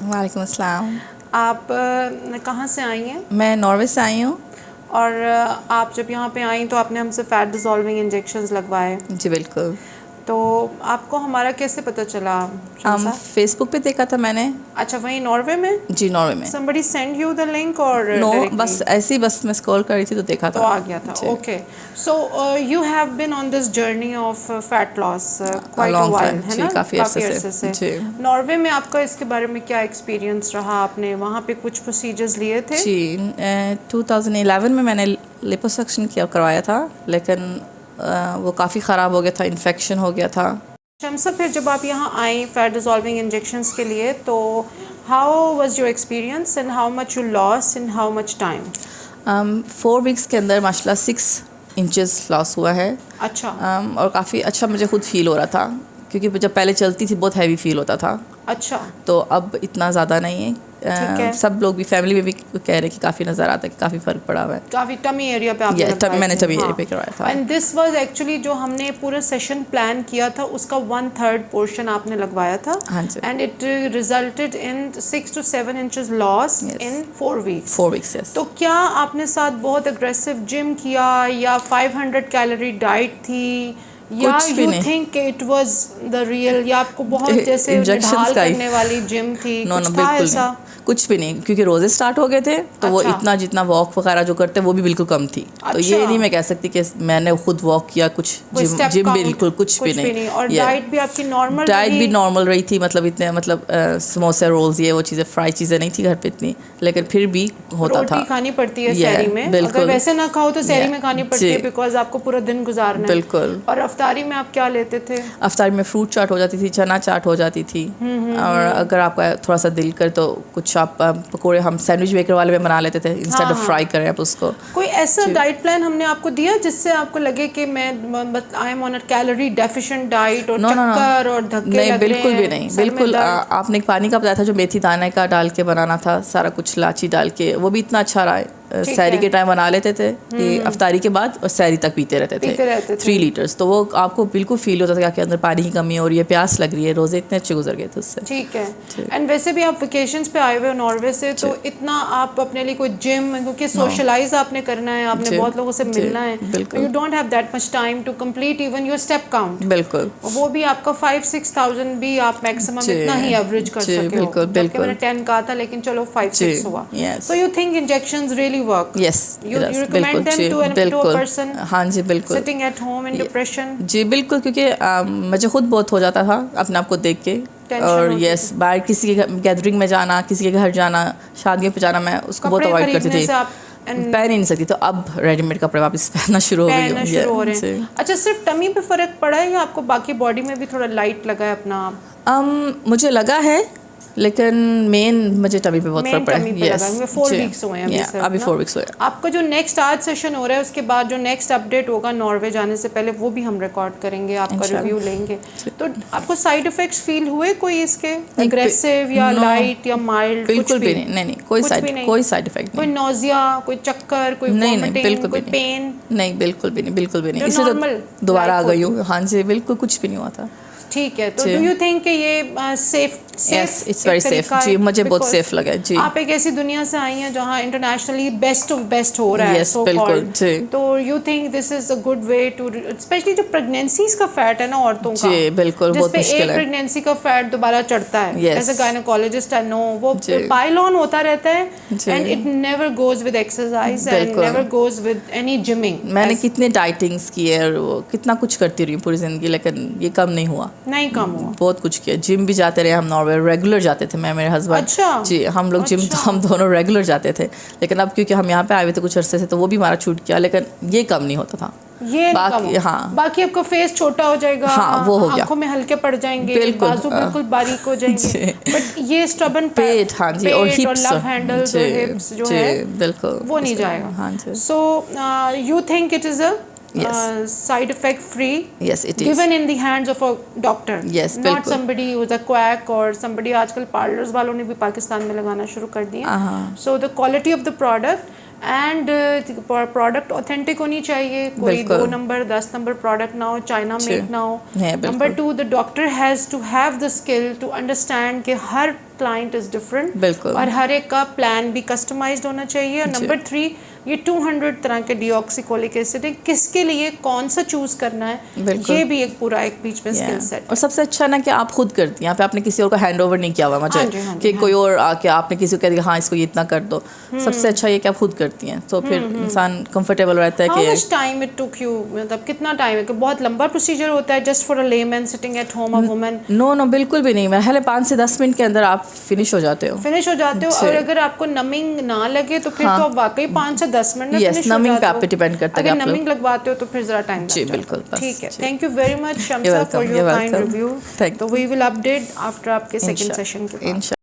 वालेकुम अस्सलाम। आप कहाँ से आई हैं? मैं नॉर्वे से आई हूँ। और आप जब यहाँ पे आई तो आपने हमसे फैट डिसॉल्विंग इंजेक्शंस लगवाए, जी बिल्कुल। तो आपको हमारा कैसे पता चला शमसा? फेसबुक पे देखा था मैंने। अच्छा, वहीं नॉर्वे में? जी नॉर्वे में। Somebody send you the link और नो directly? बस ऐसे ही बस मैं स्क्रॉल कर रही थी तो देखा तो था। आ गया था। Okay, so you have been on this journey of fat loss quite a while, है ना? काफ़ी अरसे से। जी नॉर्वे में आपका इसके बारे में क्या एक्सपीरियंस रहा? आपने वहाँ पे कुछ प्रोसीजर्स लिए थे? जी 2011 में मैंने लिपोसक्शन करवाया था, लेकिन वो काफ़ी ख़राब हो गया था, इन्फेक्शन हो गया था। शमसा, फिर जब आप यहाँ आई फैट डिसॉल्विंग इंजेक्शंस के लिए, तो how was your experience and how much you loss in how much time? 4 weeks के अंदर माशाल्लाह 6 इंचेस लॉस हुआ है। अच्छा। और काफ़ी अच्छा मुझे खुद फील हो रहा था, क्योंकि जब पहले चलती थी बहुत हैवी फील होता था। अच्छा। तो अब इतना ज़्यादा नहीं है। सब लोग भी फैमिली में भी कह रहे हैं कि काफ़ी नज़र आता है कि काफ़ी फ़र्क पड़ा हुआ है। काफ़ी टमी एरिया पे आपने मैंने टमी एरिया पे करवाया था। एंड दिस वाज एक्चुअली जो हमने पूरा सेशन प्लान किया था उसका 1/3 पोर्शन आपने लगवाया था। हाँ जी। And it resulted in 6 to 7 inches loss in 4 weeks. 4 weeks yes. तो क्या आपने साथ बहुत अग्रेसिव जिम किया या 500 कैलोरी डाइट थी, या you think it was the real, या आपको बहुत जैसे ढाल करने वाली जिम थी? नो कुछ था ऐसा? कुछ भी नहीं, क्योंकि रोजे स्टार्ट हो गए थे तो वो इतना जितना वॉक वगैरह जो करते हैं वो भी बिल्कुल कम थी। तो ये नहीं मैं कह सकती कि मैंने खुद वॉक किया, कुछ जिम बिल्कुल कुछ भी नहीं। और डाइट भी आपकी नॉर्मल? डाइट भी नॉर्मल रही थी, मतलब इतने समोसे रोल्स ये वो चीज़ें, फ्राई चीज़ें नहीं थी घर पे इतनी, लेकिन फिर भी होता था। रोटी खानी पड़ती है सहरी में, अगर वैसे ना खाओ तो सहरी में खानी पड़ती है, बिकॉज आपको पूरा दिन गुजारना है। बिल्कुल। और अफ्तारी में आप क्या लेते थे? अफ्तारी में फ्रूट चाट हो जाती थी, चना चाट हो जाती थी, और अगर आपका थोड़ा सा दिल कर तो कुछ आप पकौड़े हम सैंडविच मेकर वाले में बना लेते थे, इंस्टेड ऑफ फ्राई करें आप उसको। कोई ऐसा डाइट प्लान हमने आपको दिया जिससे आपको लगे कि मैं I am on a calorie deficient diet और चक्कर और धक्के नहीं, लग बिल्कुल रहे भी नहीं, बिल्कुल। आपने एक पानी का बताया था जो मेथी दाने का डाल के बनाना था, सारा कुछ इलायची डाल के, वो भी इतना अच्छा रहा है। सैरी के टाइम बना लेते थे कि अफ्तारी के बाद, और सैरी तक पीते रहते थे 3 लीटर्स। तो वो आपको बिल्कुल फील होता था कि अंदर पानी की कमी हो रही है, प्यास लग रही है, रोजे इतने अच्छे गुजर गए थे उससे। ठीक है। एंड वैसे भी आप वेकेशंस पे आए हुए हो नॉर्वे से, तो इतना आप अपने लिए कोई जिम, क्योंकि सोशलाइज आपने करना है, आपने बहुत लोगों से मिलना है, you don't have that much time to complete even your step count. बिल्कुल। वो भी आपका 5-6,000 भी आप मैक्सिमम इतना ही एवरेज कर सके हो। बिल्कुल बिल्कुल। मैंने 10 कहा था, लेकिन चलो 5-6 हुआ। So you think injections really work? Yes, You recommend them to a person? हाँ जी बिल्कुल। Sitting at home in depression? जी बिल्कुल, क्योंकि मुझे खुद बहुत हो जाता था अपने आप को देख के, और यस बाहर किसी के गैदरिंग में जाना, किसी के घर जाना, शादियों पे जाना, मैं उसको बहुत अवॉइड करती थी, पहन ही नहीं सकती। तो अब रेडीमेड कपड़े वापस पहनना शुरू हो गई हूँ। अच्छा, सिर्फ टमी पे फर्क पड़ा है या आपको बाकी बॉडी में भी थोड़ा लाइट लगा है अपना आप? मुझे लगा है, लेकिन मेन मुझे टमी पे बहुत फर्क पड़ा है। यस, 4 वीक्स हुए हैं अभी 4 वीक्स हुए। आपका जो नेक्स्ट आज सेशन हो रहा है उसके बाद जो नेक्स्ट अपडेट होगा नॉर्वे जाने से पहले, वो भी हम रिकॉर्ड करेंगे, आपका रिव्यू लेंगे। तो आपको साइड इफेक्ट्स फील हुए कोई इसके, एग्रेसिव या लाइट या माइल्ड? बिल्कुल भी नहीं, कोई साइड इफेक्ट कोई नोजिया, कोई चक्कर, कोई वोमिटिंग, कोई पेन? नहीं, बिल्कुल भी नहीं। इसे तो दोबारा आ गई हूँ। हाँ जी बिल्कुल, कुछ भी नहीं हुआ था। ठीक है। तो डू यू थिंक कि ये safe? Yes, it's very safe. जी मुझे बहुत सेफ लगा जी। आप एक ऐसी दुनिया से आई हैं जहाँ इंटरनेशनली बेस्ट ऑफ बेस्ट हो रहा है। यस बिल्कुल जी। तो you think this is a good way to, specially जो प्रेगनेंसीज का फैट है ना औरतों का, जी बिल्कुल, बहुत मुश्किल है। एक प्रेगनेंसी का फैट दोबारा चढ़ता है, as a gynecologist I know, वो पाइल ऑन होता रहता है and it never goes with exercise and never goes with any gyming. मैंने कितने डाइटिंग्स किए और वो कितना कुछ करती रही पूरी जिंदगी, लेकिन ये कम नहीं हुआ। बहुत कुछ किया, जिम भी जाते रहे हम नॉर्वे, रेगुलर जाते थे मैं मेरे हस्बैंड। अच्छा। जी हम लोग जिम तो हम दोनों रेगुलर जाते थे, लेकिन अब क्योंकि हम यहाँ पे आए हुए थे कुछ अरसे से, तो वो भी हमारा छूट गया, लेकिन ये कम नहीं होता था। ये बाकी बाकी आपका फेस छोटा हो जाएगा, हाँ, वो हो गया, आंखों में हल्के पड़ जाएंगे, बाजू बिल्कुल बारीक हो जाएंगे, बट ये स्टबन पेट, हाँ जी, और हिप्स, लव हैंडल, जो हिप्स जो है बिल्कुल वो नहीं जाएगा। So you think it is a side effect free? Yes, it is. Given in the hands of a doctor. Yes, not somebody who's a quack or somebody, आजकल पार्लर्स वालों ने भी पाकिस्तान में लगाना शुरू कर दिया। So the quality of the product and product authentic होनी चाहिए, कोई 2 नंबर 10 नंबर प्रोडक्ट ना हो, चाइना मेड ना हो। Number 2, the doctor has to have the skill to understand कि हर क्लाइंट इज डिफरेंट, बिल्कुल। और हर एक का प्लान भी कस्टमाइज्ड होना चाहिए। और नंबर 3, ये 200 तरह के डीऑक्सीकोलिक एसिड है, किसके लिए कौन सा चूज करना है, ये भी एक पूरा एक बीच में स्किल सेट। और सबसे अच्छा ना कि आप खुद करती हैं, यहाँ पे आपने किसी और को हैंड ओवर नहीं किया हुआ मुझे, हाँ कि कोई और आके आपने किसी को कह दिया हाँ इसको ये इतना कर दो। सबसे अच्छा ये कि आप खुद करती हैं, तो फिर इंसान कंफर्टेबल रहता है। How much time it took you, मतलब कितना टाइम है, कि बहुत लंबा प्रोसीजर होता है just for a layman sitting at home, a woman? No बिल्कुल भी नहीं, मैं 5 से 10 मिनट के अंदर आप फिनिश हो जाते हो। और अगर आपको नमिंग ना लगे तो फिर तो आप वाकई 5 से 10 मिनट में फिनिश हो नमिंग पे जाते आप पे डिपेंड करता है। अगर नमिंग लगवाते हो तो फिर जरा टाइम जी बिल्कुल। ठीक है। Thank you very much Shamsa for your kind review. तो वी विल अपडेट आफ्टर आपके सेकंड सेशन के बाद।